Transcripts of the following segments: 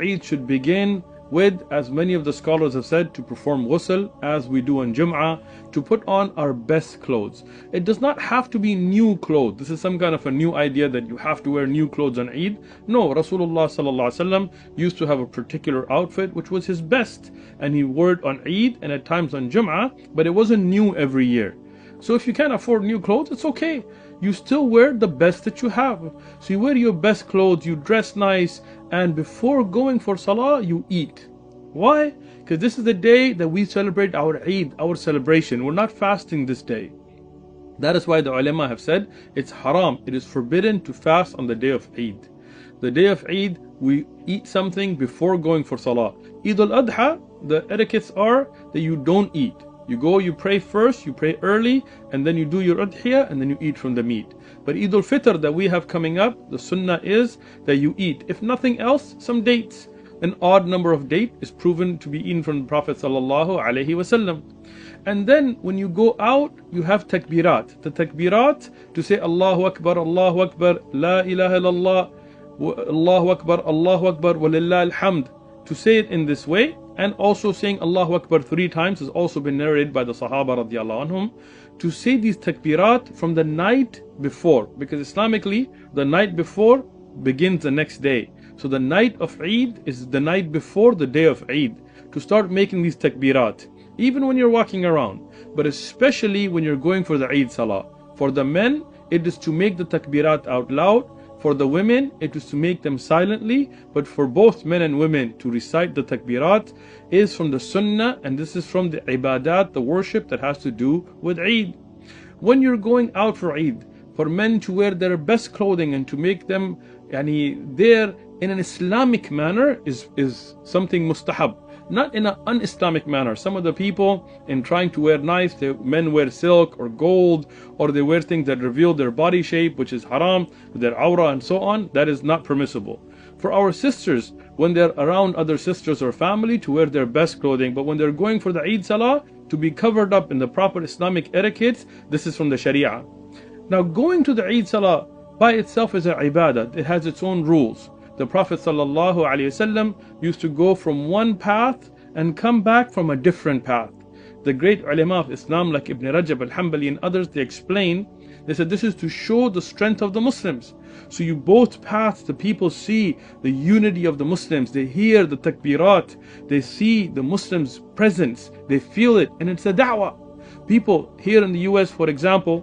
Eid should begin with, as many of the scholars have said, to perform ghusl as we do on Jum'ah, to put on our best clothes. It does not have to be new clothes. This is some kind of a new idea that you have to wear new clothes on Eid. No, Rasulullah sallallahu alaihi wasallam used to have a particular outfit which was his best, and he wore it on Eid and at times on Jum'ah, but it wasn't new every year. So if you can't afford new clothes, it's okay. You still wear the best that you have. So you wear your best clothes, you dress nice, and before going for Salah, you eat. Why? Because this is the day that we celebrate our Eid, our celebration. We're not fasting this day. That is why the ulama have said it's haram. It is forbidden to fast on the day of Eid. The day of Eid, we eat something before going for Salah. Eid al-Adha, the etiquettes are that you don't eat. You go, you pray first, you pray early, and then you do your udhiyah, and then you eat from the meat. But Eid al-Fitr that we have coming up, the sunnah is that you eat. If nothing else, some dates. An odd number of dates is proven to be eaten from the Prophet sallallahu alaihi wasallam. And then when you go out, you have takbirat. The takbirat to say Allahu Akbar, La ilaha illallah, Allahu Akbar, walillah alhamd. To say it in this way, and also saying Allahu Akbar 3 times has also been narrated by the Sahaba radiallahu anhum. To say these takbirat from the night before, because Islamically, the night before begins the next day. So the night of Eid is the night before the day of Eid. To start making these takbirat, even when you're walking around, but especially when you're going for the Eid Salah. For the men, it is to make the takbirat out loud. For the women, it is to make them silently. But for both men and women, to recite the takbirat is from the sunnah, and this is from the ibadat, the worship that has to do with Eid. When you're going out for Eid, for men to wear their best clothing and to make them there in an Islamic manner is something mustahab, not in an un-Islamic manner. Some of the people, in trying to wear nice, men wear silk or gold, or they wear things that reveal their body shape, which is haram, their awrah and so on. That is not permissible. For our sisters, when they're around other sisters or family, to wear their best clothing, but when they're going for the Eid Salah, to be covered up in the proper Islamic etiquette. This is from the Sharia. Now, going to the Eid Salah by itself is an ibadah. It has its own rules. The Prophet ﷺ used to go from one path and come back from a different path. The great ulama of Islam like Ibn Rajab al-Hanbali and others, they explain, they said this is to show the strength of the Muslims. So you both paths, the people see the unity of the Muslims, they hear the takbirat, they see the Muslims' presence, they feel it, and it's a da'wah. People here in the US, for example,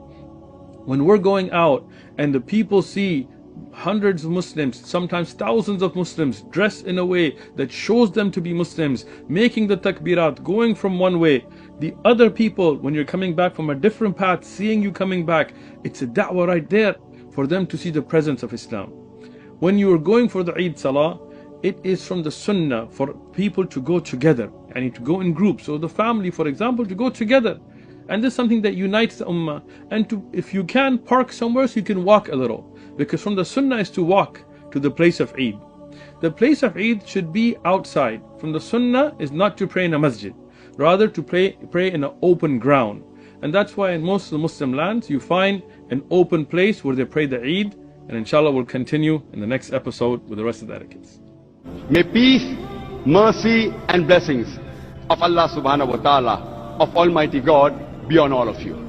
when we're going out and the people see hundreds of Muslims, sometimes thousands of Muslims dressed in a way that shows them to be Muslims, making the takbirat, going from one way. The other people, when you're coming back from a different path, seeing you coming back, it's a da'wah right there for them to see the presence of Islam. When you are going for the Eid Salah, it is from the sunnah for people to go together, and to go in groups. So the family, for example, to go together. And this is something that unites the ummah. And to, if you can, park somewhere so you can walk a little. Because from the sunnah is to walk to the place of Eid. The place of Eid should be outside. From the sunnah is not to pray in a masjid. Rather to pray in an open ground. And that's why in most of the Muslim lands you find an open place where they pray the Eid. And inshallah we'll continue in the next episode with the rest of the etiquettes. May peace, mercy and blessings of Allah subhanahu wa ta'ala, of Almighty God, be on all of you.